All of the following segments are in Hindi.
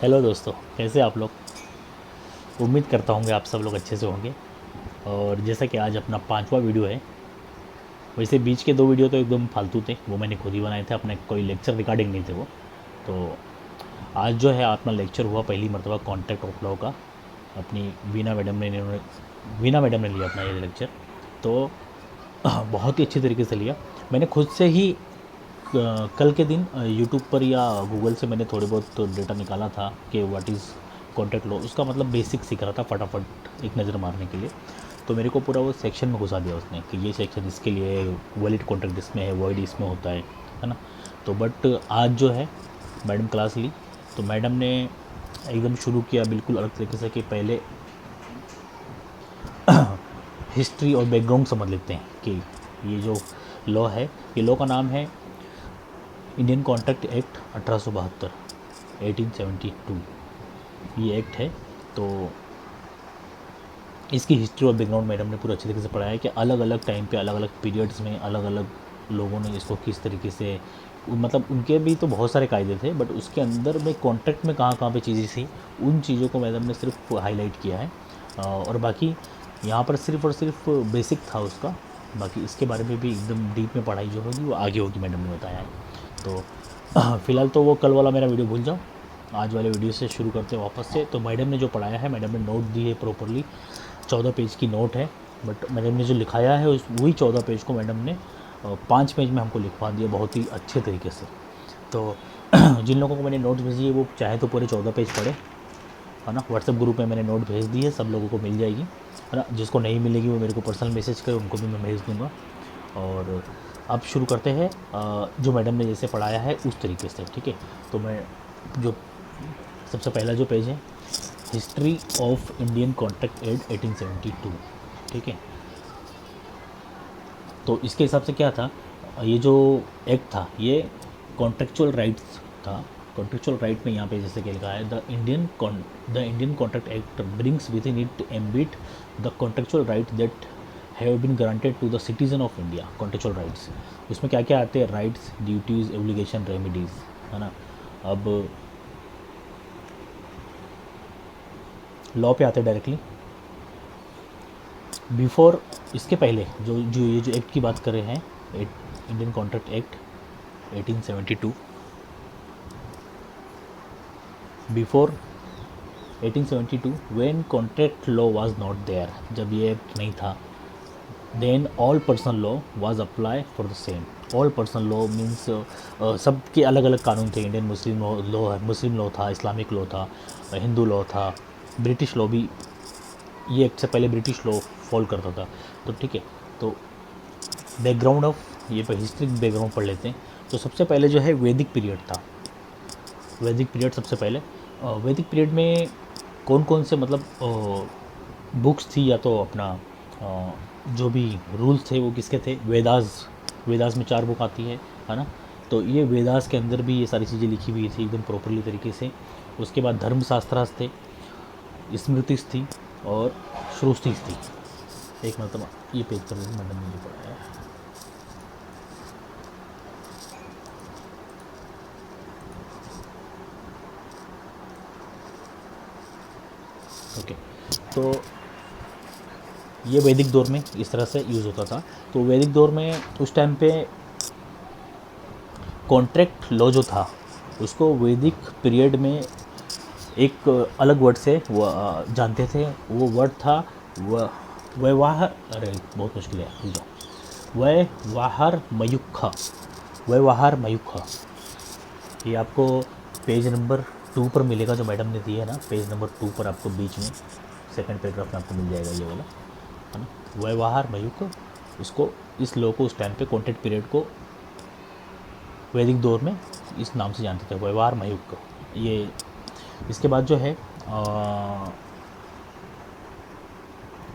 हेलो दोस्तों, कैसे आप लोग। उम्मीद करता हूँ आप सब लोग अच्छे से होंगे। और जैसा कि आज अपना 5वां वीडियो है, वैसे बीच के 2 वीडियो तो एकदम फालतू थे, वो मैंने खुद ही बनाए थे, अपने कोई लेक्चर रिकॉर्डिंग नहीं थे वो। तो आज जो है अपना लेक्चर हुआ पहली मरतबा कॉन्टैक्ट ऑफ लॉ का। अपनी वीना मैडम ने लिया अपना ये लेक्चर। तो बहुत ही अच्छी तरीके से लिया। मैंने खुद से ही कल के दिन यूट्यूब पर या गूगल से मैंने थोड़े बहुत तो डेटा निकाला था कि व्हाट इज़ कॉन्टैक्ट लॉ, उसका मतलब बेसिक सीख रहा था फटाफट एक नज़र मारने के लिए। तो मेरे को पूरा वो सेक्शन में घुसा दिया उसने कि ये सेक्शन इसके लिए है, वैलिड कॉन्ट्रैक्ट इसमें है, वॉइड इसमें होता है ना। तो बट आज जो है मैडम क्लास ली, तो मैडम ने एकदम शुरू किया बिल्कुल अलग तरीके से कि पहले हिस्ट्री और बैकग्राउंड समझ लेते हैं कि ये जो लॉ है, ये लॉ का नाम है इंडियन कॉन्ट्रैक्ट एक्ट 1872, 1872 ये एक्ट है। तो इसकी हिस्ट्री और बैकग्राउंड मैडम ने पूरा अच्छे तरीके से पढ़ाया है कि अलग अलग टाइम पे अलग अलग पीरियड्स में अलग अलग लोगों ने इसको किस तरीके से, मतलब उनके भी तो बहुत सारे कायदे थे, बट उसके अंदर में कॉन्ट्रैक्ट में कहाँ कहाँ पे चीज़ें थी, उन चीज़ों को मैडम ने सिर्फ हाईलाइट किया है। और बाकी यहाँ पर सिर्फ और सिर्फ बेसिक था उसका। बाकी इसके बारे में भी एकदम डीप में पढ़ाई जो होगी वो आगे होगी, मैडम ने बताया है। तो फ़िलहाल तो वो कल वाला मेरा वीडियो भूल जाओ, आज वाले वीडियो से शुरू करते हैं वापस से। तो मैडम ने जो पढ़ाया है, मैडम ने नोट दी है प्रॉपरली, 14 पेज की नोट है। बट मैडम ने जो लिखाया है उस वही 14 पेज को मैडम ने 5 पेज में हमको लिखवा दिया बहुत ही अच्छे तरीके से। तो जिन लोगों को मैंने नोट्स भेजी है वो चाहे तो पूरे 14 पेज पढ़े, है ना। व्हाट्सएप ग्रुप में मैंने नोट भेज दी है, सब लोगों को मिल जाएगी, है ना। जिसको नहीं मिलेगी वो मेरे को पर्सनल मैसेज करे, उनको भी मैं भेज दूँगा। और अब शुरू करते हैं जो मैडम ने जैसे पढ़ाया है उस तरीके से, ठीक है। तो मैं जो सबसे पहला जो पेज है, history of Indian contract act 1872, ठीक है। तो इसके हिसाब से क्या था, ये जो एक्ट था ये कॉन्ट्रेक्चुअल राइट्स था। कॉन्ट्रेक्चुअल राइट में यहाँ पे जैसे कि लिखा है, the Indian contract act brings with in it ambit the contractual right that have been granted to the citizen of India. Contractual rights उसमें क्या क्या आते हैं, राइट्स, ड्यूटीज़, एब्लिगेशन, रेमिडीज़, है ना। अब लॉ पे आते हैं डायरेक्टली। बिफोर, इसके पहले जो जो ये जो एक्ट की बात कर रहे हैं, Indian contract act 1872, before 1872 when contract law was not there, जब ये एक्ट नहीं था, then all personal law was apply for the same. All personal law means सबके अलग अलग कानून थे। इंडियन मुस्लिम लॉ था, इस्लामिक लॉ था, हिंदू लॉ था, ब्रिटिश लॉ भी ये एक्ट से पहले ब्रिटिश लॉ फॉलो करता था। तो ठीक है, तो बैकग्राउंड ऑफ ये पर हिस्ट्रिक बैकग्राउंड पढ़ लेते हैं। तो सबसे पहले जो है वैदिक पीरियड था। वैदिक पीरियड सबसे पहले, वैदिक पीरियड में कौन कौन से मतलब बुक्स थी, या तो अपना जो भी रूल्स थे वो किसके थे, वेदास। वेदास में 4 बुक आती है ना। तो ये वेदास के अंदर भी ये सारी चीज़ें लिखी हुई थी एकदम प्रॉपरली तरीके से। उसके बाद धर्मशास्त्रास थे, स्मृतिस थी और श्रुतिस थी। एक मतलब ये पेज पर मैडम ने जो पढ़ाया है, ओके। तो ये वैदिक दौर में इस तरह से यूज़ होता था। तो वैदिक दौर में उस टाइम पे कॉन्ट्रैक्ट लॉ जो था उसको वैदिक पीरियड में एक अलग वर्ड से वो जानते थे। वो वर्ड था व्यवहार, अरे बहुत मुश्किल है, भूल जाओ, व्यवहार मयुखा। व्यवहार मयुखा ये आपको पेज नंबर 2 पर मिलेगा, जो मैडम ने दिया है ना, पेज नंबर 2 पर आपको बीच में सेकंड पैराग्राफ में आपको मिल जाएगा ये वाला, है ना। व्यवहार मयुख, इसको इस लॉ को उस टाइम पे कॉन्ट्रैक्ट पीरियड को वैदिक दौर में इस नाम से जानते थे, व्यवहार मयुख ये। इसके बाद जो है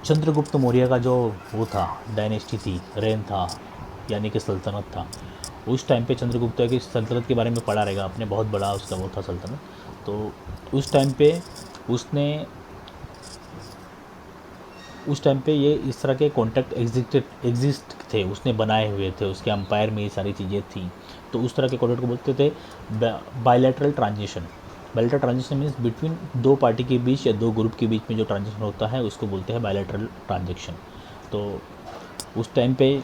चंद्रगुप्त मौर्य का जो वो था, डायनेस्टी थी, रेन था, यानी कि सल्तनत था। उस टाइम पे चंद्रगुप्त की सल्तनत के बारे में पढ़ा रहेगा आपने, बहुत बड़ा उसका वो था सल्तनत। तो उस टाइम पे उसने उस टाइम पे ये इस तरह के कॉन्ट्रैक्ट एग्जिस्ट थे, उसने बनाए हुए थे, उसके अंपायर में ये सारी चीज़ें थी। तो उस तरह के कॉन्ट्रैक्ट को बोलते थे bilateral transition. Bilateral transaction means between दो पार्टी के बीच या दो ग्रुप के बीच में जो ट्रांजेक्शन होता है उसको बोलते हैं बायलैटरल ट्रांजेक्शन। तो उस टाइम पे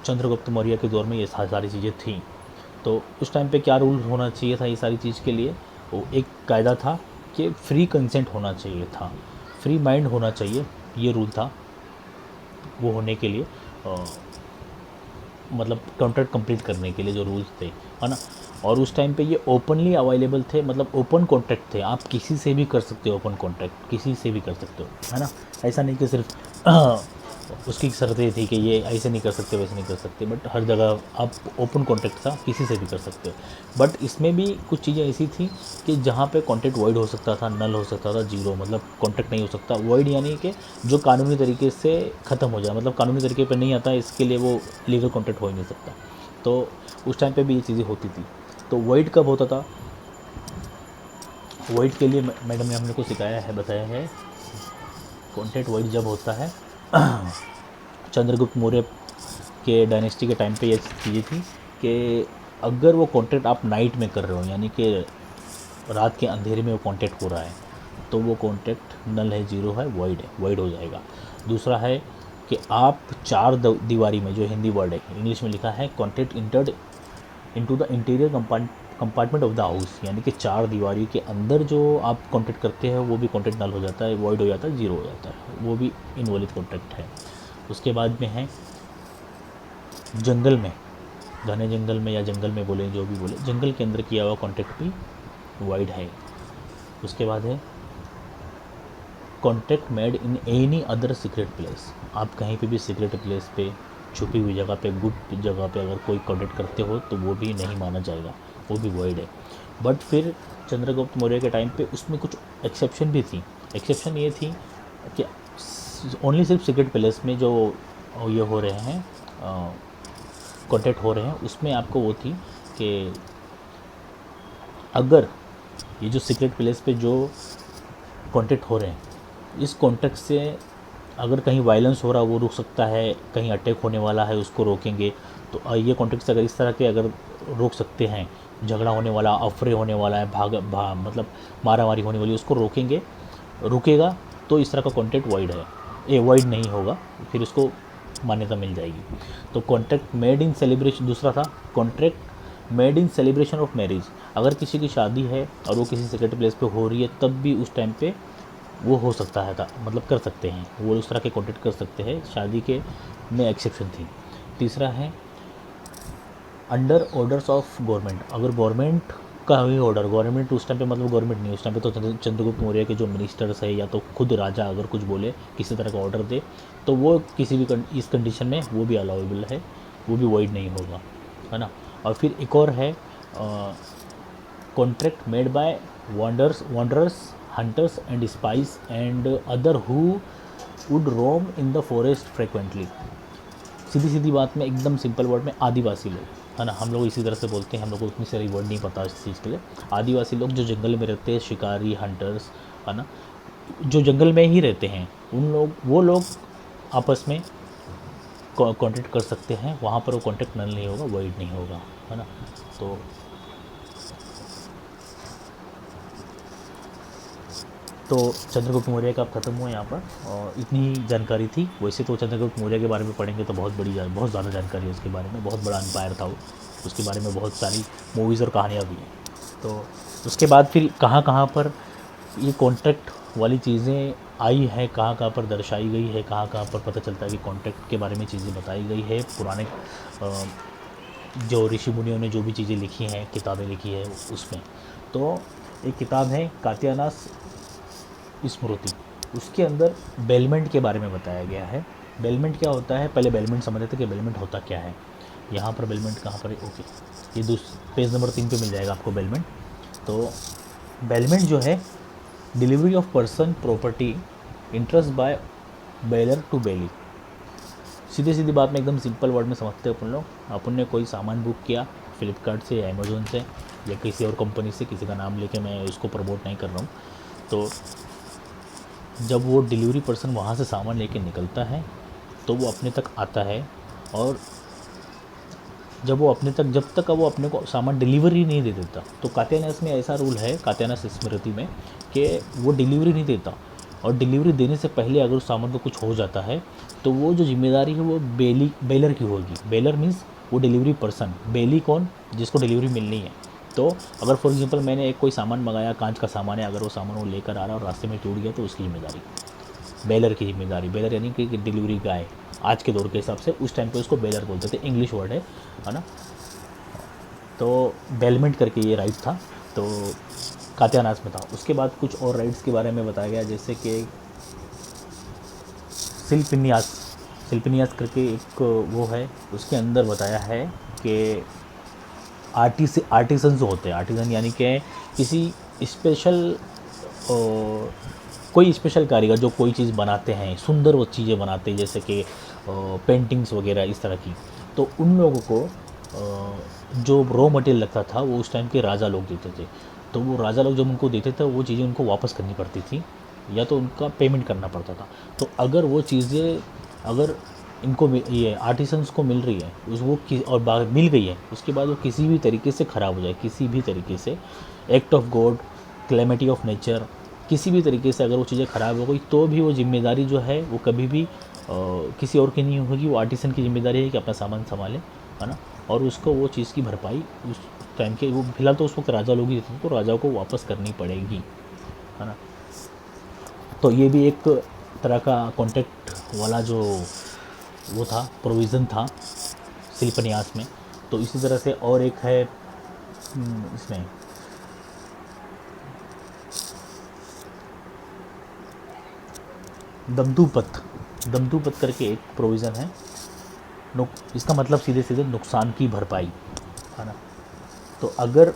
चंद्रगुप्त मौर्य के दौर में ये सारी चीज़ें थी। तो उस टाइम पे क्या रूल होना चाहिए था ये सारी चीज़ के लिए, वो एक कायदा था कि फ्री कंसेंट होना चाहिए था, फ्री माइंड होना चाहिए, ये रूल था वो होने के लिए, मतलब कॉन्ट्रैक्ट कंप्लीट करने के लिए जो रूल्स थे, है ना। और उस टाइम पे ये ओपनली अवेलेबल थे, मतलब ओपन कॉन्ट्रैक्ट थे, आप किसी से भी कर सकते हो ओपन कॉन्ट्रैक्ट, किसी से भी कर सकते हो, है ना। ऐसा नहीं कि सिर्फ उसकी शर्तें थी कि ये ऐसे नहीं कर सकते वैसे नहीं कर सकते, बट हर जगह आप ओपन कॉन्ट्रैक्ट था, किसी से भी कर सकते हो। बट इसमें भी कुछ चीज़ें ऐसी थी कि जहाँ पे कॉन्ट्रैक्ट वॉइड हो सकता था, नल हो सकता था, जीरो, मतलब कॉन्ट्रैक्ट नहीं हो सकता। वॉइड यानी कि जो कानूनी तरीके से ख़त्म हो जाए, मतलब कानूनी तरीके पर नहीं आता, इसके लिए वो लीगल कॉन्ट्रैक्ट हो ही नहीं सकता। तो उस टाइम पे भी ये चीज़ें होती थी। तो वॉइड कब होता था, वॉइड के लिए मैडम ने हमने को सिखाया है, बताया है, कॉन्ट्रैक्ट वॉइड जब होता है चंद्रगुप्त मौर्य के डायनेस्टी के टाइम पे ये चीज़ें थी कि अगर वो कॉन्ट्रैक्ट आप नाइट में कर रहे हो, यानी कि रात के अंधेरे में वो कॉन्ट्रैक्ट हो रहा है, तो वो कॉन्ट्रैक्ट नल है, जीरो है, वॉइड है, वॉइड हो जाएगा। दूसरा है कि आप चार दीवारी में, जो हिंदी वर्ड है, इंग्लिश में लिखा है contract entered into the interior compartment of the house, यानी कि चार दीवारी के अंदर जो आप कॉन्ट्रैक्ट करते हैं वो भी कॉन्ट्रैक्ट नल हो जाता है, वॉइड हो जाता है, जीरो हो जाता है, वो भी इनवैलिड कॉन्ट्रैक्ट है। उसके बाद में है जंगल में, घने जंगल में या जंगल में बोले, जो भी बोले, जंगल के अंदर किया हुआ कॉन्ट्रैक्ट भी वाइड है। उसके बाद है contract made in any other secret place, आप कहीं पे भी सीक्रेट प्लेस पे, छुपी हुई जगह पे, गुप्त जगह पे अगर कोई कॉन्ट्रैक्ट करते हो तो वो भी नहीं माना जाएगा, वो भी वॉइड है। बट फिर चंद्रगुप्त मौर्य के टाइम पे उसमें कुछ एक्सेप्शन भी थी। एक्सेप्शन ये थी कि ओनली सिर्फ सीक्रेट प्लेस में जो ये हो रहे हैं, कॉन्ट्रैक्ट हो रहे हैं, उसमें आपको वो थी कि अगर ये जो सीक्रेट प्लेस पे जो कॉन्ट्रैक्ट हो रहे हैं, इस कॉन्ट्रैक्ट से अगर कहीं वायलेंस हो रहा वो रुक सकता है, कहीं अटैक होने वाला है उसको रोकेंगे, तो ये कॉन्ट्रैक्ट अगर इस तरह के अगर रोक सकते हैं, झगड़ा होने वाला, अफरे होने वाला है, मतलब मारामारी होने वाली, उसको रोकेंगे, रुकेगा, तो इस तरह का कॉन्ट्रैक्ट वाइड है, ये वाइड नहीं होगा, फिर उसको मान्यता मिल जाएगी। तो कॉन्ट्रैक्ट मेड इन सेलिब्रेशन, दूसरा था contract made in celebration of marriage, अगर किसी की शादी है और वो किसी सीक्रेट प्लेस पे हो रही है, तब भी उस टाइम पे वो हो सकता है, मतलब कर सकते हैं, वो उस तरह के कॉन्ट्रैक्ट कर सकते हैं, शादी के में एक्सेप्शन थी। तीसरा है अंडर ऑर्डर्स ऑफ गवर्नमेंट, अगर गवर्नमेंट का ही ऑर्डर, गवर्नमेंट उस टाइम पे मतलब गवर्नमेंट नहीं, उस टाइम पे तो चंद्रगुप्त मौर्य के जो मिनिस्टर्स है या तो खुद राजा अगर कुछ बोले, किसी तरह का ऑर्डर दे, तो वो किसी भी इस कंडीशन में वो भी अलाउेबल है, वो भी वॉइड नहीं होगा, है ना। और फिर एक और है contract made by wanderers, hunters and spies and other who would roam in the forest frequently, सीधी सीधी बात में, एकदम सिंपल वर्ड में, आदिवासी लोग, है ना, हम लोग इसी तरह से बोलते हैं, हम लोग को उतनी सारी वर्ड नहीं पता इस चीज़ के लिए। आदिवासी लोग जो जंगल में रहते हैं, शिकारी, हंटर्स, है ना, जो जंगल में ही रहते हैं, उन लोग, वो लोग आपस में कॉन्ट्रैक्ट कर सकते हैं, वहाँ पर वो कॉन्ट्रैक्ट नल नहीं होगा, वॉइड नहीं होगा, है ना। तो चंद्रगुप्त मौर्य का ख़त्म हुआ यहाँ पर, और इतनी जानकारी थी। वैसे तो चंद्रगुप्त मौर्य के बारे में पढ़ेंगे तो बहुत ज़्यादा जानकारी है उसके बारे में, बहुत बड़ा एम्पायर था वो, उसके बारे में बहुत सारी मूवीज़ और कहानियाँ भी हैं। तो उसके बाद फिर कहाँ कहाँ पर ये कॉन्ट्रैक्ट वाली चीज़ें आई है, कहाँ कहाँ पर दर्शाई गई है, कहाँ कहाँ पर पता चलता है कि कॉन्ट्रैक्ट के बारे में चीज़ें बताई गई है, पुराने जो ऋषि मुनियों ने जो भी चीज़ें लिखी हैं, किताबें लिखी है उसमें। तो एक किताब है कात्यानास स्मृति, उसके अंदर बेलमेंट के बारे में बताया गया है। बेलमेंट क्या होता है, पहले बेलमेंट समझ लेते कि बेलमेंट होता क्या है। यहाँ पर बेलमेंट कहाँ पर है, ओके, ये पेज नंबर 3 पे मिल जाएगा आपको बेलमेंट। तो बेलमेंट जो है, delivery of person property interest by bailor to bailee, सीधी सीधी बात में, एकदम सिंपल वर्ड में समझते हैं अपन लोग। अपन ने कोई सामान बुक किया फ्लिपकार्ट से या अमेज़ोन से या किसी और कंपनी से, किसी का नाम लेके मैं उसको प्रमोट नहीं कर रहा हूँ, तो जब वो डिलीवरी पर्सन वहाँ से सामान लेके निकलता है तो वो अपने तक आता है और जब वो अपने तक जब तक वो अपने को सामान डिलीवरी नहीं दे देता। तो कात्यायनास में ऐसा रूल है, कात्यायनास स्मृति में, कि वो डिलीवरी नहीं देता, और डिलीवरी देने से पहले अगर उस सामान को कुछ हो जाता है तो वो जो जिम्मेदारी है वो बेलर की होगी। बेलर मीन्स वो डिलीवरी पर्सन, बेली कौन, जिसको डिलीवरी मिलनी है। तो अगर फॉर एग्जांपल मैंने एक कोई सामान मंगाया, कांच का सामान है, अगर वो सामान वो लेकर आ रहा है और रास्ते में टूट गया तो उसकी जिम्मेदारी, बेलर की जिम्मेदारी। बेलर यानी कि डिलीवरी गाय, आज के दौर के हिसाब से उस टाइम पे उसको बेलर बोलते थे, इंग्लिश वर्ड है ना। तो बेलमेंट करके ये राइट था, तो कात्यानास में था। उसके बाद कुछ और राइट्स के बारे में बताया गया, जैसे कि शिल्पन्यास, शिल्पन्यास करके एक वो है, उसके अंदर बताया है कि आर्टिसन जो होते हैं, आर्टिसन यानी कि किसी स्पेशल कोई स्पेशल कारीगर जो कोई चीज़ बनाते हैं, सुंदर वो चीज़ें बनाते हैं, जैसे कि पेंटिंग्स वगैरह इस तरह की। तो उन लोगों को जो रॉ मटेरियल लगता था वो उस टाइम के राजा लोग देते थे। तो वो राजा लोग जब उनको देते थे वो चीज़ें उनको वापस करनी पड़ती थी, या तो उनका पेमेंट करना पड़ता था। तो अगर वो चीज़ें अगर इनको ये आर्टिसंस को मिल रही है उस वो और मिल गई है, उसके बाद वो किसी भी तरीके से ख़राब हो जाए, किसी भी तरीके से, act of God, calamity of nature, किसी भी तरीके से अगर वो चीज़ें ख़राब हो गई तो भी वो जिम्मेदारी जो है वो कभी भी किसी और की नहीं होगी। वो आर्टिसन की जिम्मेदारी है कि अपना सामान संभाले, है ना, और उसको वो चीज़ की भरपाई उस टाइम के, वो फिलहाल तो उस वक्त राजा लोग ही देते थे, तो राजा को वापस करनी पड़ेगी, है ना। तो ये भी एक तरह का कॉन्ट्रैक्ट वाला जो वो था, प्रोविज़न था शिल्पन्यास में। तो इसी तरह से और एक है इसमें दमदूपत, दमदूपत करके एक प्रोविज़न है। इसका मतलब सीधे सीधे नुकसान की भरपाई, है ना। तो अगर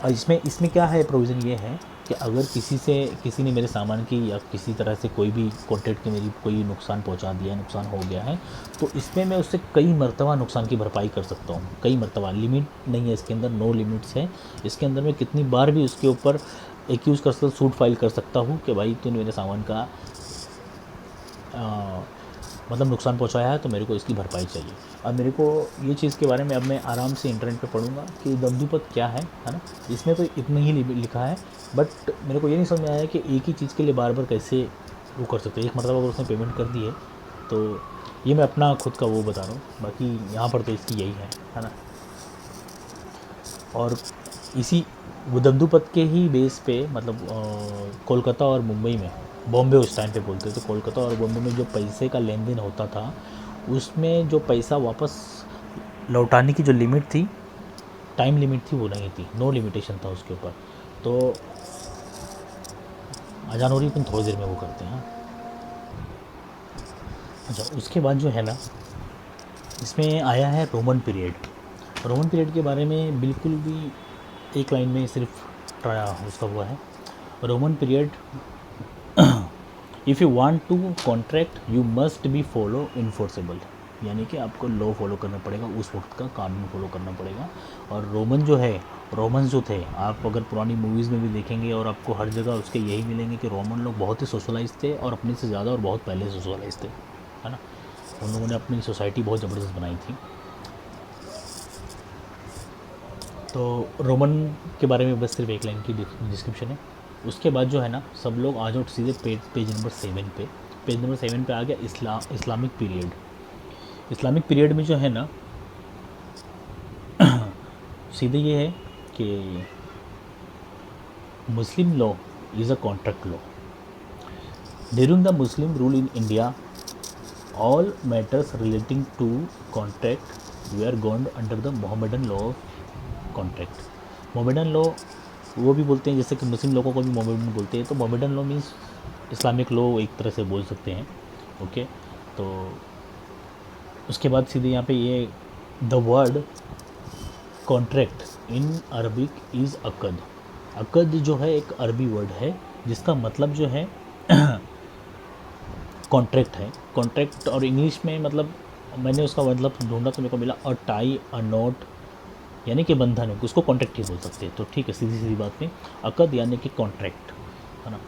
इसमें इसमें क्या है, प्रोविज़न ये है कि अगर किसी ने मेरे सामान की या किसी तरह से कोई भी कॉन्ट्रैक्ट की मेरी कोई नुकसान पहुंचा दिया है, नुकसान हो गया है, तो इसमें मैं उससे कई मरतबा नुकसान की भरपाई कर सकता हूँ। कई मरतबा, लिमिट नहीं है इसके अंदर, नो लिमिट्स है इसके अंदर। मैं कितनी बार भी उसके ऊपर एक्यूज़ कर सकता, सूट फाइल कर सकता हूँ कि भाई तूने मेरे सामान का मतलब नुकसान पहुंचाया है, तो मेरे को इसकी भरपाई चाहिए। अब मेरे को ये चीज़ के बारे में अब मैं आराम से इंटरनेट पे पढ़ूंगा कि दमदूपत क्या है ना। इसमें तो इतना ही लिखा है, बट मेरे को ये नहीं समझ में आया कि एक ही चीज़ के लिए बार बार कैसे वो कर सकते हैं। एक मतलब अगर उसने पेमेंट कर दी है तो ये मैं अपना खुद का वो बता रहा हूँ, बाकी यहाँ पर तो इसकी यही है ना। और इसी वो दमदूपत के ही बेस पे मतलब कोलकाता और मुंबई में, बॉम्बे उस टाइम पे बोलते थे, कोलकाता और बॉम्बे में जो पैसे का लेन देन होता था उसमें जो पैसा वापस लौटाने की जो लिमिट थी, टाइम लिमिट थी, वो नहीं थी, नो लिमिटेशन था उसके ऊपर। तो अजान हो रही, अपन थोड़ी देर में वो करते हैं। अच्छा, उसके बाद जो है ना, इसमें आया है रोमन पीरियड। रोमन पीरियड के बारे में बिल्कुल भी एक लाइन में सिर्फ उसका हुआ है। Roman period, if you want to contract you must be follow enforceable, यानी कि आपको लॉ फॉलो करना पड़ेगा, उस वक्त का कानून फॉलो करना पड़ेगा। और रोमन जो है, रोमन्स जो थे, आप अगर पुरानी मूवीज़ में भी देखेंगे और आपको हर जगह उसके यही मिलेंगे कि रोमन लोग बहुत ही सोशलाइज थे और अपने से ज़्यादा और बहुत पहले सोशलाइज थे, है ना। उन लोगों ने अपनी सोसाइटी बहुत ज़बरदस्त बनाई थी। तो रोमन के बारे में बस सिर्फ एक लाइन की डिस्क्रिप्शन है। उसके बाद जो है ना, सब लोग आ जाओ सीधे पेज नंबर 7 पे। पेज नंबर 7 पे आ गया इस्लामिक पीरियड। इस्लामिक पीरियड में जो है ना सीधे ये है कि Muslim law is a contract law. During the Muslim rule in India all matters relating to contract they are governed under the Mohammedan law of contract. Mohammedan law वो भी बोलते हैं, जैसे कि मुस्लिम लोगों को भी मोहम्मदन बोलते हैं, तो Mohammedan law means Islamic law एक तरह से बोल सकते हैं। ओके, तो उसके बाद सीधे यहाँ पे ये the word contract in Arabic is अकद। अकद जो है एक अरबी वर्ड है जिसका मतलब जो है कॉन्ट्रैक्ट है। कॉन्ट्रैक्ट और इंग्लिश में मतलब मैंने उसका मतलब ढूंढा तो मेरे को मिला अ टाई, अ नोट, यानी कि बंधन है, उसको कॉन्ट्रैक्ट ही बोल सकते हैं। तो ठीक है, सीधी सीधी बात में अकद यानी कि कॉन्ट्रैक्ट, है ना।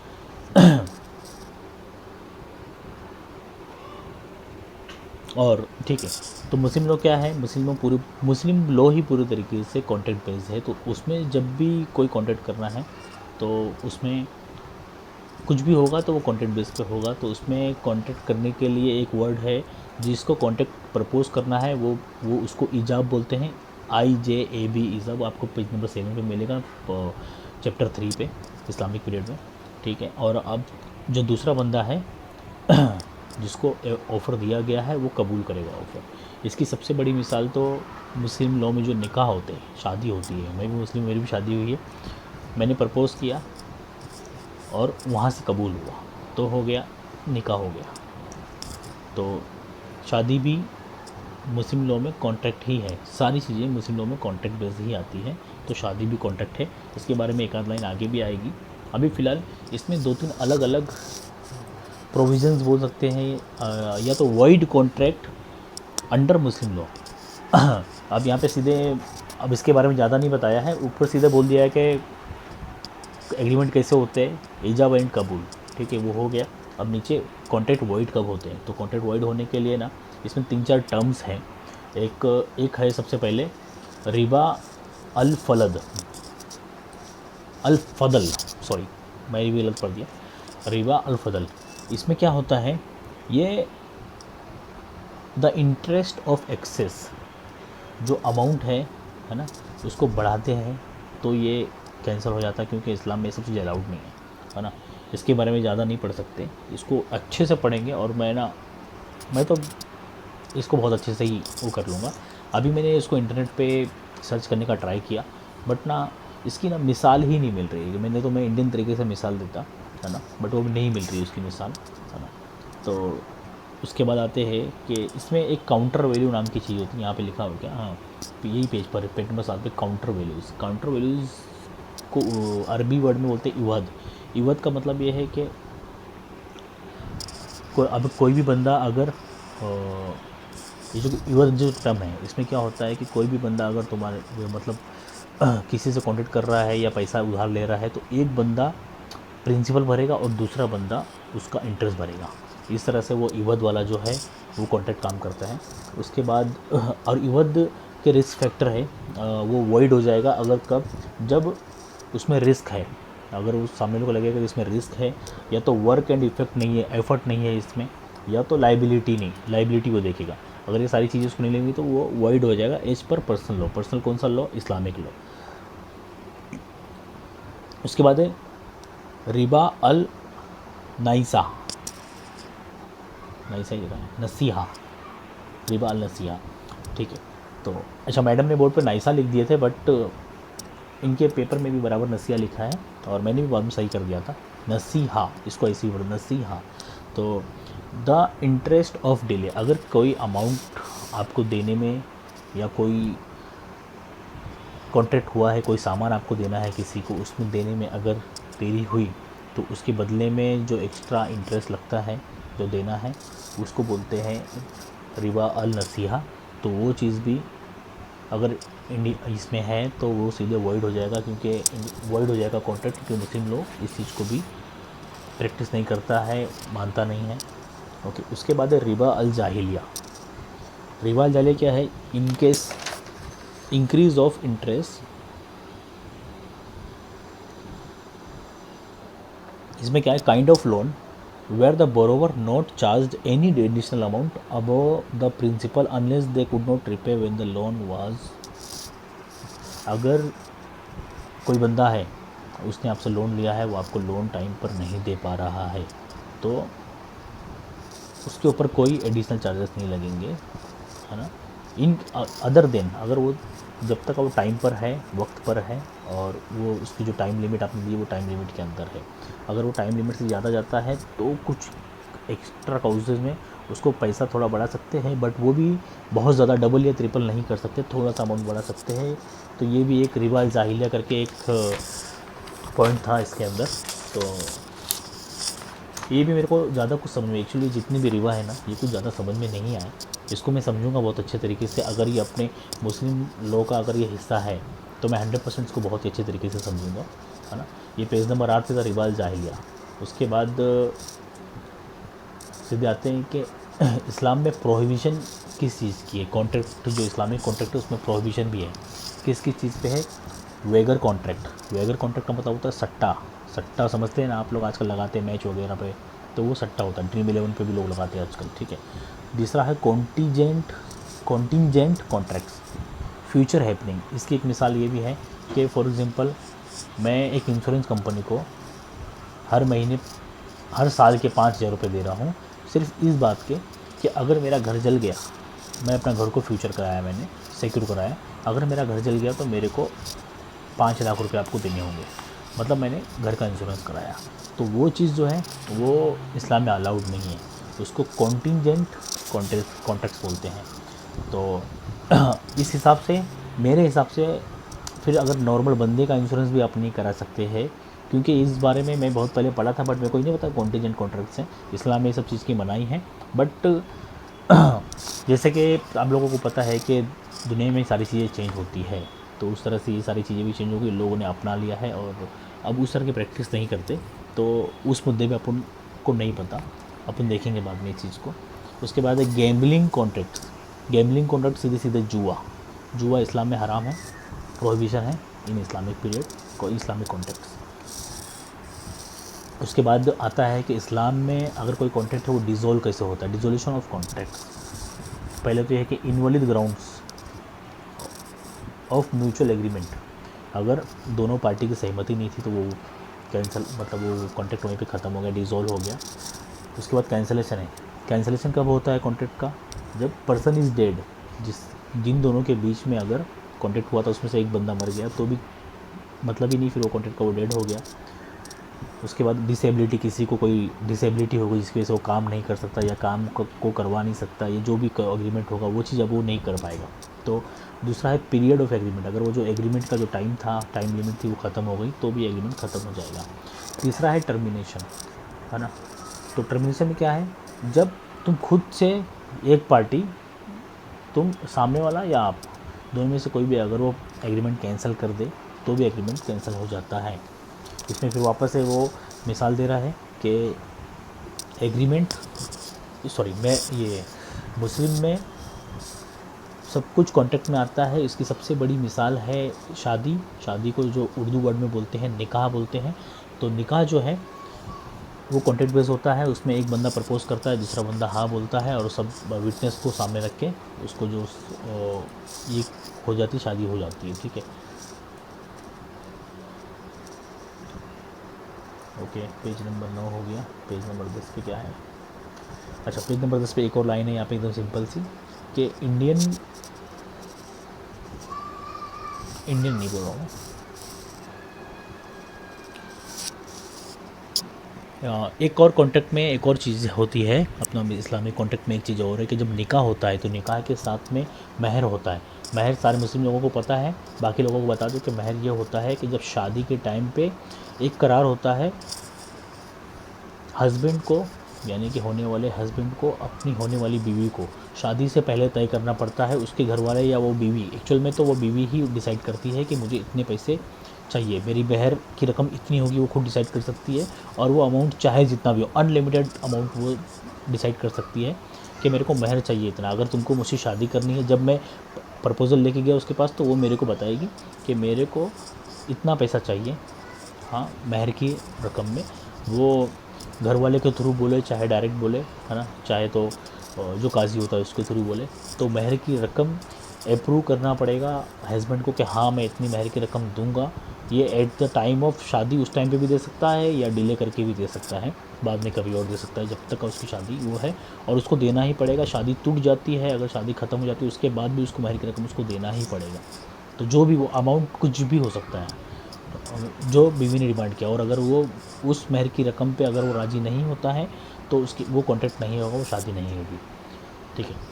और ठीक है, तो मुस्लिम लॉ क्या है, मुस्लिम लॉ ही पूरे तरीके से कॉन्ट्रैक्ट बेस्ड है। तो उसमें जब भी कोई कॉन्ट्रैक्ट करना है तो उसमें कुछ भी होगा तो वो कॉन्ट्रैक्ट बेस पे होगा। तो उसमें कॉन्ट्रैक्ट करने के लिए एक वर्ड है जिसको कॉन्ट्रैक्ट प्रपोज करना है, वो उसको ईजाब बोलते हैं। IJAB ईजाब आपको पेज नंबर 7 पे मिलेगा, चैप्टर 3 पे, इस्लामिक पीरियड में। ठीक है, और अब जो दूसरा बंदा है जिसको ऑफ़र दिया गया है वो कबूल करेगा ऑफ़र। इसकी सबसे बड़ी मिसाल तो मुस्लिम लॉ में जो निकाह होते हैं, शादी होती है, मैं भी मुस्लिम, मेरी भी शादी हुई है, मैंने प्रपोज़ किया और वहाँ से कबूल हुआ तो हो गया, निकाह हो गया। तो शादी भी मुस्लिम लॉ में कॉन्ट्रैक्ट ही है, सारी चीज़ें मुस्लिम लॉ में कॉन्ट्रैक्ट बेस्ड ही आती हैं। तो शादी भी कॉन्ट्रैक्ट है, इसके बारे में एक आध लाइन आगे भी आएगी। अभी फ़िलहाल इसमें 2-3 अलग अलग प्रोविज़न्स बोल सकते हैं, या तो वाइड कॉन्ट्रैक्ट अंडर मुस्लिम लॉ। अब यहाँ पे सीधे, अब इसके बारे में ज़्यादा नहीं बताया है, ऊपर सीधे बोल दिया है कि एग्रीमेंट कैसे होते हैं, ईजाब एंड कबूल। ठीक है, वो हो गया। अब नीचे कॉन्ट्रैक्ट वाइड कब होते हैं, तो कॉन्ट्रैक्ट वाइड होने के लिए ना इसमें 3-4 टर्म्स हैं। एक है सबसे पहले रिबा अल फदल, सॉरी मैं भी गलत पढ़ दिया, रिबा अल फदल। इसमें क्या होता है, ये द इंटरेस्ट ऑफ एक्सेस, जो अमाउंट है ना, उसको बढ़ाते हैं तो ये कैंसिल हो जाता है, क्योंकि इस्लाम में ये सब चीज़ अलाउड नहीं है ना। इसके बारे में ज़्यादा नहीं पढ़ सकते, इसको अच्छे से पढ़ेंगे, और मैं तो इसको बहुत अच्छे से ही वो कर लूँगा। अभी मैंने इसको इंटरनेट पे सर्च करने का ट्राई किया, बट ना इसकी ना मिसाल ही नहीं मिल रही है। मैं इंडियन तरीके से मिसाल देता है ना, बट वो भी नहीं मिल रही है उसकी मिसाल, है ना। तो उसके बाद आते हैं कि इसमें एक काउंटर वैल्यू नाम की चीज़ होती है, यहाँ पे लिखा हो क्या, हाँ यही पेज पर, पेज नंबर 7 पे काउंटर वैल्यूज़ को अरबी वर्ड में बोलते हैं इवद। इवद का मतलब ये है कि अब कोई भी बंदा अगर ये जो इवद जो टर्म है, इसमें क्या होता है कि कोई भी बंदा अगर तुम्हारे मतलब किसी से कॉन्टेक्ट कर रहा है या पैसा उधार ले रहा है, तो एक बंदा प्रिंसिपल भरेगा और दूसरा बंदा उसका इंटरेस्ट भरेगा। इस तरह से वो इवद वाला जो है वो कॉन्ट्रैक्ट काम करता है। उसके बाद और इवद के रिस्क फैक्टर है, वो वॉइड हो जाएगा जब उसमें रिस्क है। अगर उस सामने को लगेगा कि इसमें रिस्क है, या तो वर्क एंड एफर्ट नहीं है इसमें, या तो लाइबिलिटी को देखेगा। अगर ये सारी चीज़ें उसको नहीं लेंगी तो वो वॉइड हो जाएगा as per personal law. Personal कौन सा लॉ, इस्लामिक लॉ। उसके बाद है रिबा अल नाइसा ही लिखा है, नसीहा, रिबा अल नसीहा। ठीक है, तो अच्छा मैडम ने बोर्ड पर नाइसा लिख दिए थे, बट इनके पेपर में भी बराबर नसीहा लिखा है, और मैंने भी बाद में सही कर दिया था, नसीहा, इसको ऐसे ही बोलो, नसीहा। तो द इंटरेस्ट ऑफ डिले, अगर कोई अमाउंट आपको देने में, या कोई कॉन्ट्रैक्ट हुआ है, कोई सामान आपको देना है किसी को, उसमें देने में अगर देरी हुई, तो उसके बदले में जो एक्स्ट्रा इंटरेस्ट लगता है, जो देना है, उसको बोलते हैं रिबा अल नसीहा। तो वो चीज़ भी अगर इसमें है तो वो सीधे वॉइड हो जाएगा, क्योंकि वॉइड हो जाएगा कॉन्ट्रैक्ट, क्योंकि मुस्लिम लोग इस चीज़ को भी प्रैक्टिस नहीं करता है, मानता नहीं है। ओके, उसके बाद है रिबा अल जाहिलिया। रिबा अल जाहिलिया क्या है, in case increase of interest, इसमें क्या है, kind of loan where the borrower not charged any additional amount above the principal unless they could not repay when the loan was। अगर कोई बंदा है, उसने आपसे लोन लिया है, वो आपको लोन टाइम पर नहीं दे पा रहा है, तो उसके ऊपर कोई एडिशनल चार्जेस नहीं लगेंगे, है ना। इन अदर देन, अगर वो जब तक वो टाइम पर है, वक्त पर है, और वो उसकी जो टाइम लिमिट आपने दी वो टाइम लिमिट के अंदर है। अगर वो टाइम लिमिट से ज़्यादा जाता है तो कुछ एक्स्ट्रा काउजेज़ में उसको पैसा थोड़ा बढ़ा सकते हैं, बट वो भी बहुत ज़्यादा डबल या ट्रिपल नहीं कर सकते, थोड़ा सा अमाउंट बढ़ा सकते हैं। तो ये भी एक रिबा जाहिलिया करके एक पॉइंट था इसके अंदर। तो ये भी मेरे को ज़्यादा कुछ समझ में, एक्चुअली जितनी भी रिबा है ना, ये कुछ ज़्यादा समझ में नहीं आया। इसको मैं समझूंगा बहुत अच्छे तरीके से, अगर ये अपने मुस्लिम लॉ का अगर ये हिस्सा है तो मैं 100% इसको बहुत ही अच्छे तरीके से समझूंगा, है ना। ये पेज नंबर 8 से था रिबा अल जाहिलिया। उसके बाद सीधे आते हैं कि इस्लाम में प्रोहिबिशन किस चीज़ की है, कॉन्ट्रैक्ट जो इस्लामिक कॉन्ट्रैक्ट है उसमें प्रोहिबिशन भी है। किस किस चीज़ पे है? वेगर कॉन्ट्रैक्ट। वेगर कॉन्ट्रैक्ट का मतलब होता है सट्टा। सट्टा समझते हैं ना आप लोग, आजकल लगाते हैं मैच वगैरह पे, तो वो सट्टा होता है। ड्रीम 11 पे भी लोग लगाते हैं आजकल, ठीक है। दूसरा है कॉन्टीजेंट कॉन्ट्रैक्ट्स, फ्यूचर हैपनिंग। इसकी एक मिसाल ये भी है कि फॉर एग्जांपल मैं एक इंश्योरेंस कंपनी को हर महीने हर साल के 5,000 रुपये दे रहा हूँ, सिर्फ इस बात के कि अगर मेरा घर जल गया, मैं अपना घर को फ्यूचर कराया, मैंने सिक्योर कराया, अगर मेरा घर जल गया तो मेरे को 5 लाख रुपये आपको देने होंगे, मतलब मैंने घर का इंश्योरेंस कराया। तो वो चीज़ जो है वो इस्लाम में अलाउड नहीं है, उसको कॉन्टीजेंट कॉन्ट्रैक्ट्स बोलते हैं। तो इस हिसाब से, मेरे हिसाब से, फिर अगर नॉर्मल बंदे का इंश्योरेंस भी आप नहीं करा सकते हैं, क्योंकि इस बारे में मैं बहुत पहले पढ़ा था, बट मेरे को ही नहीं पता कॉन्टीजेंट कॉन्ट्रैक्ट्स हैं। इस्लाम में ये सब चीज़ की मनाही है। बट जैसे कि आप लोगों को पता है कि दुनिया में सारी चीज़ें चेंज होती है, तो उस तरह से ये सारी चीज़ें भी चेंज हो गई, लोगों ने अपना लिया है और अब उस तरह की प्रैक्टिस नहीं करते। तो उस मुद्दे पे अपन को नहीं पता, अपन देखेंगे बाद में इस चीज़ को। उसके बाद है गैम्बलिंग कॉन्ट्रैक्ट। गैम्बलिंग कॉन्ट्रैक्ट सीधे सीधे जुआ इस्लाम में हराम है, प्रोहिबिशन है इन इस्लामिक पीरियड को, इस्लामिक कॉन्ट्रैक्ट्स। उसके बाद आता है कि इस्लाम में अगर कोई कॉन्ट्रैक्ट है वो डिज़ोल्व कैसे होता है, डिज़ोल्यूशन ऑफ कॉन्ट्रैक्ट्स। पहले तो ये है कि invalid grounds of mutual agreement, अगर दोनों पार्टी की सहमति नहीं थी तो वो कैंसिल, मतलब वो कॉन्ट्रैक्ट वहीं पे ख़त्म हो गया, डिज़ोल्व हो गया। उसके बाद कैंसिलेशन है। कैंसिलेशन कब होता है कॉन्ट्रैक्ट का? जब पर्सन इज़ डेड, जिन दोनों के बीच में अगर कॉन्ट्रैक्ट हुआ था उसमें से एक बंदा मर गया तो भी मतलब ही नहीं, फिर वो कॉन्ट्रैक्ट का वो डेड हो गया। उसके बाद डिसेबिलिटी, किसी को कोई डिसेबिलिटी हो गई जिसकी वजह से वो काम नहीं कर सकता या काम को करवा नहीं सकता, ये जो भी एग्रीमेंट होगा वो चीज़ अब वो नहीं कर पाएगा। तो दूसरा है पीरियड ऑफ एग्रीमेंट, अगर वो जो एग्रीमेंट का जो टाइम था, टाइम लिमिट थी, वो ख़त्म हो गई तो भी एग्रीमेंट ख़त्म हो जाएगा। तीसरा है टर्मिनेशन, है ना। तो टर्मिनेशन में क्या है? जब तुम खुद से एक पार्टी, तुम सामने वाला या आप, दोनों में से कोई भी अगर वो एग्रीमेंट कैंसिल कर दे तो भी एग्रीमेंट कैंसिल हो जाता है। इसमें फिर वापस है वो मिसाल दे रहा है कि एग्रीमेंट, सॉरी, मैं ये मुस्लिम में सब कुछ कॉन्ट्रैक्ट में आता है। इसकी सबसे बड़ी मिसाल है शादी। शादी को जो उर्दू वर्ड में बोलते हैं निकाह बोलते हैं। तो निकाह जो है वो कॉन्ट्रैक्ट बेस होता है, उसमें एक बंदा प्रपोज करता है, दूसरा बंदा हाँ बोलता है और सब विटनेस को सामने रख के उसको जो ये हो जाती, शादी हो जाती है, ठीक है। ओके, पेज नंबर 9 हो गया। पेज नंबर 10 पे क्या है? अच्छा, पेज नंबर 10 पे एक और लाइन है यहाँ पे एकदम सिंपल सी कि इंडियन नहीं बोल रहा हूँ, एक और कॉन्ट्रैक्ट में एक और चीज़ होती है अपना इस्लामिक कॉन्ट्रैक्ट में। एक चीज़ और है कि जब निकाह होता है तो निकाह के साथ में महर होता है। महर सारे मुस्लिम लोगों को पता है, बाकी लोगों को बता दूं कि महर ये होता है कि जब शादी के टाइम पे एक करार होता है हस्बैंड को, यानी कि होने वाले हस्बैंड को अपनी होने वाली बीवी को शादी से पहले तय करना पड़ता है। उसके घर वाले या वो बीवी, एक्चुअल में तो वो बीवी ही डिसाइड करती है कि मुझे इतने पैसे चाहिए, मेरी बहर की रकम इतनी होगी, वो खुद डिसाइड कर सकती है। और वो अमाउंट चाहे जितना भी हो, अनलिमिटेड अमाउंट वो डिसाइड कर सकती है कि मेरे को महर चाहिए इतना। अगर तुमको मुझसे शादी करनी है, जब मैं प्रपोज़ल लेके गया उसके पास तो वो मेरे को बताएगी कि मेरे को इतना पैसा चाहिए, हाँ, महर की रकम में। वो घर वाले के थ्रू बोले चाहे डायरेक्ट बोले, है ना, चाहे तो जो काजी होता है उसके थ्रू बोले, तो महर की रकम अप्रूव करना पड़ेगा हस्बैंड को कि हाँ मैं इतनी महर की रकम दूंगा। ये एट द टाइम ऑफ शादी उस टाइम पे भी दे सकता है या डिले करके भी दे सकता है, बाद में कभी और दे सकता है, जब तक उसकी शादी वो है, और उसको देना ही पड़ेगा। शादी टूट जाती है, अगर शादी ख़त्म हो जाती है उसके बाद भी उसको महर की रकम उसको देना ही पड़ेगा। तो जो भी वो अमाउंट कुछ भी हो सकता है जो बीवी ने डिमांड किया, और अगर वो उस महर की रकम पे अगर वो राज़ी नहीं होता है तो उसकी वो कॉन्ट्रैक्ट नहीं होगा, वो शादी नहीं होगी, ठीक है।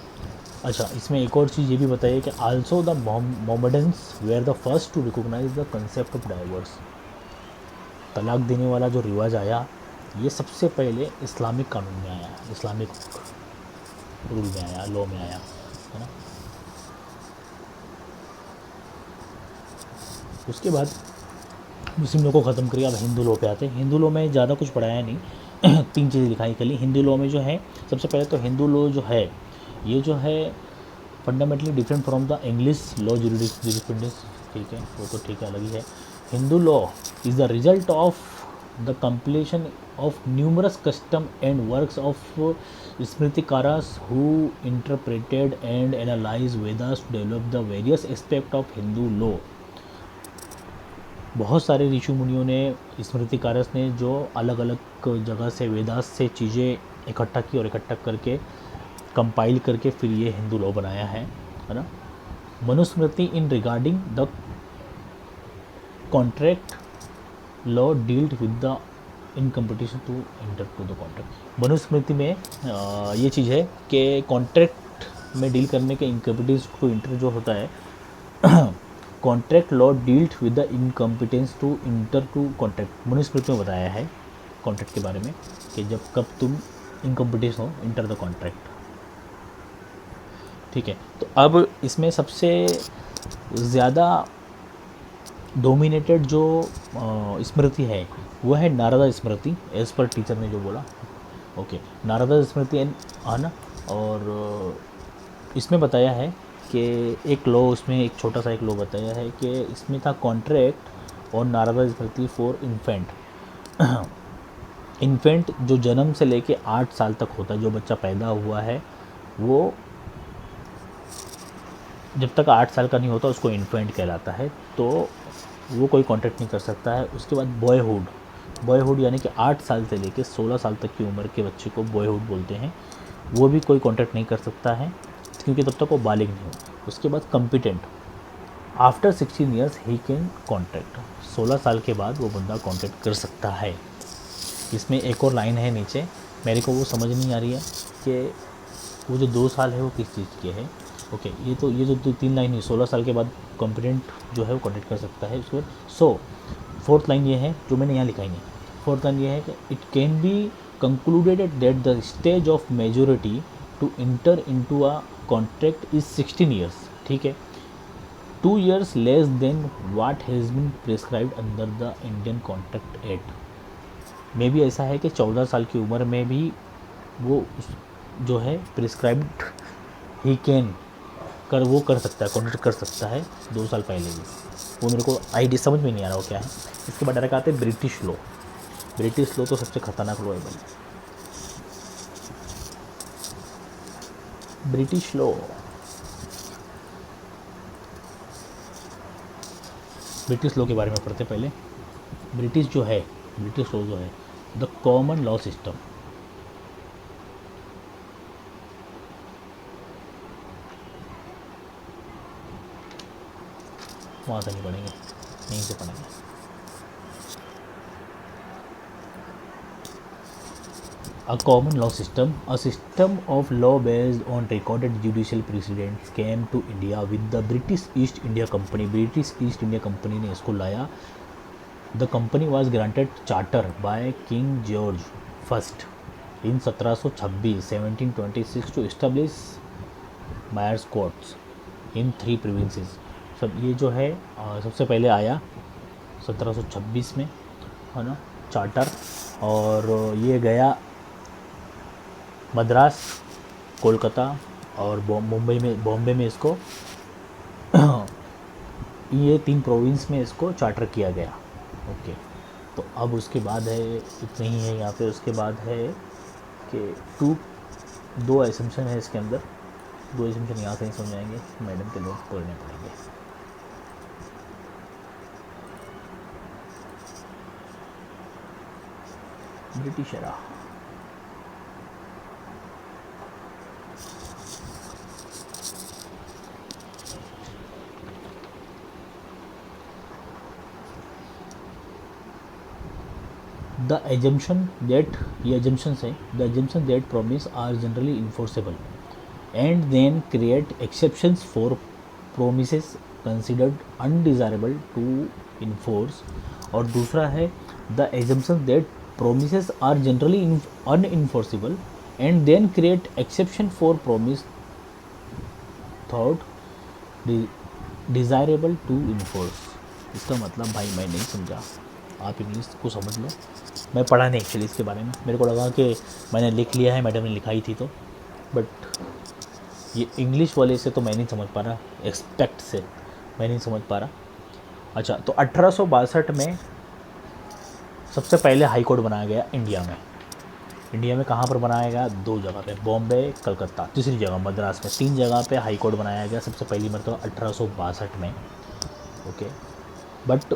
अच्छा, इसमें एक और चीज़ ये भी बताइए कि also the Mohammedans were the first to recognise the concept of divorce. तलाक देने वाला जो रिवाज आया ये सबसे पहले इस्लामिक कानून में आया, इस्लामिक रूल में आया, लॉ में आया, है ना। उसके बाद मुस्लिम लोग को ख़त्म करिए, अब हिंदू लॉ पे आते हैं। हिंदू लॉ में ज़्यादा कुछ पढ़ाया नहीं, तीन चीज़ें लिखाई कली हिंदू लॉ में जो है। सबसे पहले तो हिंदू लॉ जो है ये जो है fundamentally different from the English law jurisprudence, ठीक है, वो तो ठीक है, अलग ही है। Hindu law is the result of the completion of numerous custom and works of स्मृतिकारास who interpreted and analyse Vedas to develop the various aspect of Hindu law. बहुत सारे ऋषि मुनियों ने, स्मृतिकारस ने, जो अलग अलग जगह से वेदास से चीज़ें इकट्ठा की और इकट्ठा करके कंपाइल करके फिर ये हिंदू लॉ बनाया है ना। Manusmriti in regarding the contract law dealt with the in competition to enter to the contract. Manusmriti में ये चीज़ है कि कॉन्ट्रैक्ट में डील करने के इनकम्पिटेंस टू इंटर जो होता है contract law dealt with the incompetence to enter to contract. Manusmriti में बताया है कॉन्ट्रैक्ट के बारे में कि जब कब तुम इनकम्पिटेंस हो इंटर द कॉन्ट्रैक्ट, ठीक है। तो अब इसमें सबसे ज़्यादा डोमिनेटेड जो स्मृति है वो है नारदा स्मृति, एज़ पर टीचर ने जो बोला, ओके। नारदा स्मृति है ना। और इसमें बताया है कि एक लॉ, उसमें एक छोटा सा एक लॉ बताया है कि इसमें था कॉन्ट्रैक्ट और नारदा स्मृति फॉर इन्फेंट। इन्फेंट जो जन्म से लेके 8 साल तक होता है, जो बच्चा पैदा हुआ है वो जब तक 8 साल का नहीं होता उसको इन्फेंट कहलाता है, तो वो कोई कॉन्ट्रैक्ट नहीं कर सकता है। उसके बाद बॉयहुड यानी कि 8 साल से लेके 16 साल तक की उम्र के बच्चे को बॉयहुड बोलते हैं, वो भी कोई कॉन्ट्रैक्ट नहीं कर सकता है क्योंकि तब तक वो बालिग नहीं हो। उसके बाद competent, after 16 years he can contract, 16 साल के बाद वो बंदा कॉन्ट्रैक्ट कर सकता है। इसमें एक और लाइन है नीचे, मेरे को वो समझ नहीं आ रही है कि वो जो 2 साल है वो किस चीज़ के है, ओके। ये जो 3 लाइन है, 16 साल के बाद कॉम्पिटेंट जो है वो कॉन्ट्रैक्ट कर सकता है। उसके बाद फोर्थ लाइन ये है जो मैंने यहाँ लिखा ही नहीं। फोर्थ लाइन ये है कि it can be concluded that the stage of majority to enter into a contract is 16 years, ठीक है, 2 years less than what has been prescribed under the Indian contract act. में भी ऐसा है कि 14 साल की उम्र में भी वो जो है प्रिस्क्राइब्ड ही कैन वो कर सकता है, कॉन्ट्रैक्ट कर सकता है 2 साल पहले भी। वो मेरे को आईडी समझ में नहीं आ रहा वो क्या है। इसके बाद डायरेक्ट आते हैं ब्रिटिश लॉ। ब्रिटिश लॉ तो सबसे खतरनाक लॉ है भाई। ब्रिटिश लॉ, ब्रिटिश लॉ के बारे में पढ़ते पहले। ब्रिटिश लॉ जो है द कॉमन लॉ सिस्टम। वहाँ से नहीं पढ़ेंगे, यहीं से पढ़ेंगे। A common law system, a system of law based on recorded judicial precedents came to India with the British East India Company. British East India Company ने इसको लाया। The company was granted charter by King George First in 1726 to establish Myers Courts in 3 provinces. सब ये जो है सबसे पहले आया 1726 में, है ना, चार्टर। और ये गया मद्रास, कोलकाता और बॉम्बे में इसको ये 3 प्रोविंस में इसको चार्टर किया गया, ओके। तो अब उसके बाद है, इतना ही है यहाँ पे। उसके बाद है कि 2 एसम्पशन है इसके अंदर। 2 एसम्पशन यहाँ से नहीं समझ आएंगे, मैडम के लोग पढ़ने पड़ेंगे। British era, the assumption that ये assumptions है, the assumption that promise are generally enforceable and then create exceptions for promises considered undesirable to enforce। और दूसरा है the assumption that promises are generally unenforceable and then create exception for promise thought desirable to enforce। इसका मतलब भाई मैं नहीं समझा। आप इंग्लिश को समझ लो। मैं पढ़ा नहीं एक्चुअली इसके बारे में, मेरे को लगा कि मैंने लिख लिया है, मैडम ने लिखाई थी तो, बट ये इंग्लिश वाले से तो मैं नहीं समझ पा रहा, एक्सपेक्ट से मैं नहीं समझ पा रहा। अच्छा, तो 1862 में सबसे पहले हाई कोर्ट बनाया गया इंडिया में। इंडिया में कहाँ पर बनाया गया? 2 जगह पे, बॉम्बे, कलकत्ता, तीसरी जगह मद्रास में। 3 जगह पे हाई कोर्ट बनाया गया सबसे पहली मरतबा 1862 में। ओके, बट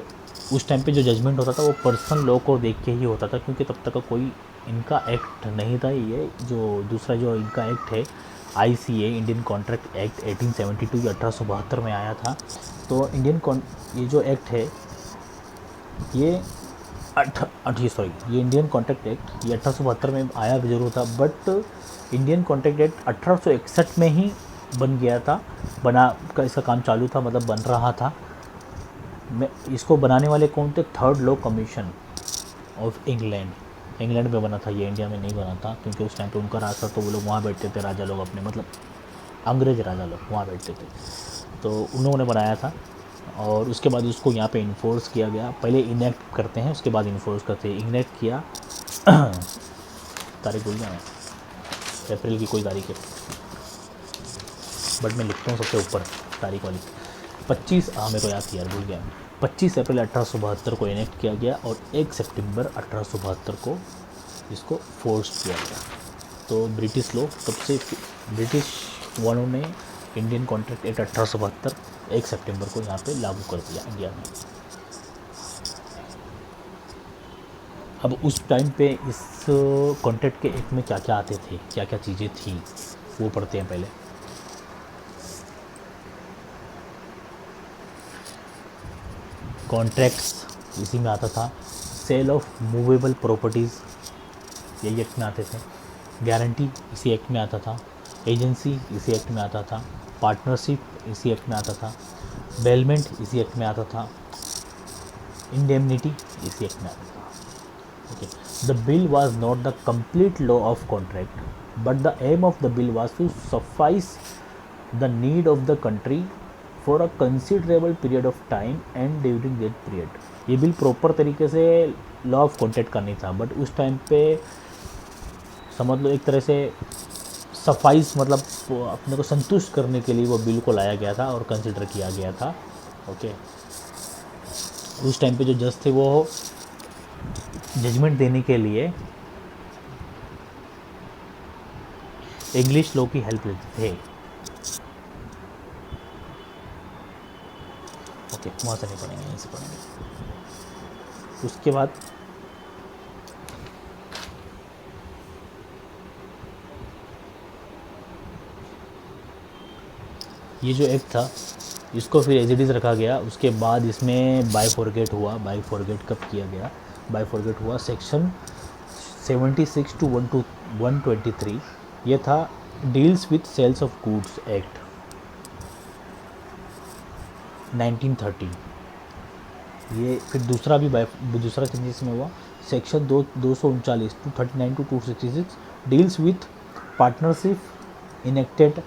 उस टाइम पे जो जजमेंट होता था वो पर्सनल लॉ को देख के ही होता था, क्योंकि तब तक का कोई इनका एक्ट नहीं था। ये जो दूसरा जो इनका एक्ट है ICA, इंडियन कॉन्ट्रैक्ट एक्ट 1872, ये 1872 में आया था। तो ये जो एक्ट है ये ये इंडियन कॉन्ट्रैक्ट एक्ट ये 1872 में आया भी जरूर था, बट इंडियन कॉन्ट्रैक्ट एक्ट 1861 में ही बन गया था, बना का इसका काम चालू था, मतलब बन रहा था। मैं इसको बनाने वाले कौन थे? Third law commission of England में बना था ये, इंडिया में नहीं बना था, क्योंकि उस टाइम पे उनका राज था तो वो लोग वहाँ बैठते थे, राजा लोग अपने, मतलब अंग्रेज राजा लोग वहाँ बैठते थे, तो उन लोगों ने बनाया था। और उसके बाद उसको यहाँ पे इन्फोर्स किया गया। पहले इनेक्ट करते हैं, उसके बाद इन्फोर्स करते हैं। इनेक्ट किया तारीख भूल गया मैं, अप्रैल की कोई तारीख है, बट मैं लिखता हूँ सबसे ऊपर तारीख वाली, 25, हाँ मेरे को याद किया, भूल गया। 25 अप्रैल 1872 को इनेक्ट किया गया और 1 सितंबर 1872 को इसको फोर्स किया गया। तो ब्रिटिश लोग तब से, ब्रिटिश वालों ने इंडियन कॉन्ट्रैक्ट एक्ट 1872 1 सितंबर को यहाँ पे लागू कर दिया इंडिया में। अब उस टाइम पे इस कॉन्ट्रैक्ट के एक्ट में क्या क्या आते थे, क्या क्या चीज़ें थी, वो पढ़ते हैं पहले। कॉन्ट्रैक्ट्स इसी में आता था। सेल ऑफ मूवेबल प्रॉपर्टीज़ यही एक्ट में आते थे। गारंटी इसी एक्ट में आता था। एजेंसी इसी एक्ट में आता था। पार्टनरशिप इसी एक्ट में आता था। बेलमेंट इसी एक्ट में आता था। इंडेमनिटी इसी एक्ट में आता था। Okay, the bill was not the complete law of contract, but the aim of the bill was to suffice the need of the country for a considerable period of time and during that period. ये बिल प्रॉपर तरीके से लॉ ऑफ कॉन्ट्रैक्ट का नहीं था, बट उस टाइम पे समझ लो एक तरह से सफाइस, मतलब अपने को संतुष्ट करने के लिए वो बिल को लाया गया था और कंसिडर किया गया था। ओके, उस टाइम पे जो जज थे वो जजमेंट देने के लिए इंग्लिश लॉ की हेल्प लेते थे। ओके, वहाँ से नहीं पढ़ेंगे, यहीं से पढ़ेंगे। उसके बाद ये जो एक्ट था इसको फिर एज इट इज़ रखा गया। उसके बाद इसमें बायफॉरगेट हुआ। बायफॉरगेट कब किया गया? बायफॉरगेट हुआ सेक्शन 76 to 123, ये था deals with sales of goods act 1930। ये फिर दूसरा भी दूसरा चेंजेस में हुआ। Section 239 239 to 266 deals with partnership enacted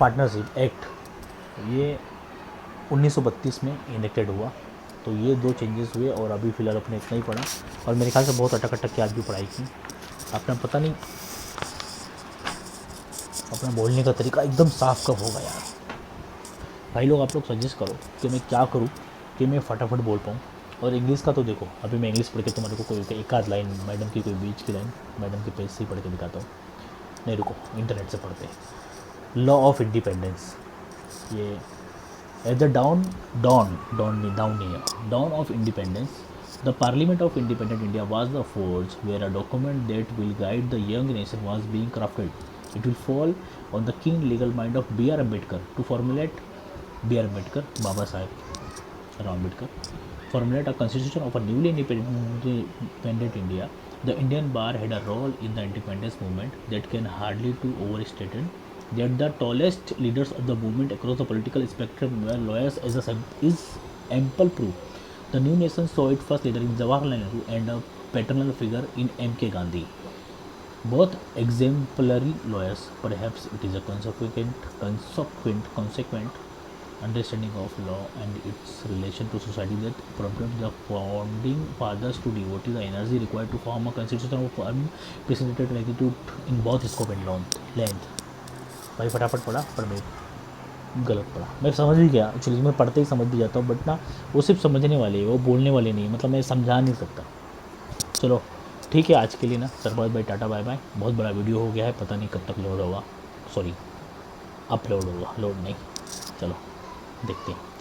partnership act, ये 1932 में इनेक्टेड हुआ। तो ये 2 चेंजेस हुए और अभी फ़िलहाल अपने इतना ही पढ़ा, और मेरे ख्याल से बहुत अटक अटक के आज भी पढ़ाई की। अपना पता नहीं अपना बोलने का तरीका एकदम साफ कब होगा यार। भाई लोग, आप लोग सजेस्ट करो कि मैं क्या करूँ कि मैं फटाफट बोल पाऊँ। और इंग्लिश का तो देखो, अभी मैं इंग्लिश पढ़ के तुम्हारे को कोई एक आध लाइन मैडम की, कोई बीच की लाइन मैडम के पेज से ही पढ़ के दिखाता हूँ। नहीं रुको, इंटरनेट से पढ़ते हैं। लॉ ऑफ इंडिपेंडेंस, ये at the dawn of independence, the Parliament of Independent India was the forge where a document that will guide the young nation was being crafted. It will fall on the keen legal mind of B.R. Ambedkar to formulate B.R. Ambedkar, Baba Saheb Ambedkar, formulate a constitution of a newly independent India. The Indian bar had a role in the independence movement that can hardly be overstated. That the tallest leaders of the movement across the political spectrum were lawyers is ample proof. The new nation saw its first leader in Jawaharlal Nehru and a paternal figure in M.K. Gandhi. Both exemplary lawyers. Perhaps it is a consequent understanding of law and its relation to society that prompted the founding fathers to devote the energy required to form a constitution of unprecedented magnitude in both scope and length. भाई फटाफट पढ़ा पर मैं गलत पढ़ा, मैं समझ भी गया एक्चुअली, मैं पढ़ते ही समझ भी जाता हूँ, बट ना वो सिर्फ समझने वाले हैं, वो बोलने वाले नहीं, मतलब मैं समझा नहीं सकता। चलो ठीक है, आज के लिए ना सरफराज भाई टाटा बाय बाय। बहुत बड़ा वीडियो हो गया है, पता नहीं कब तक लोड होगा, सॉरी अपलोड होगा, लोड नहीं। चलो देखते हैं।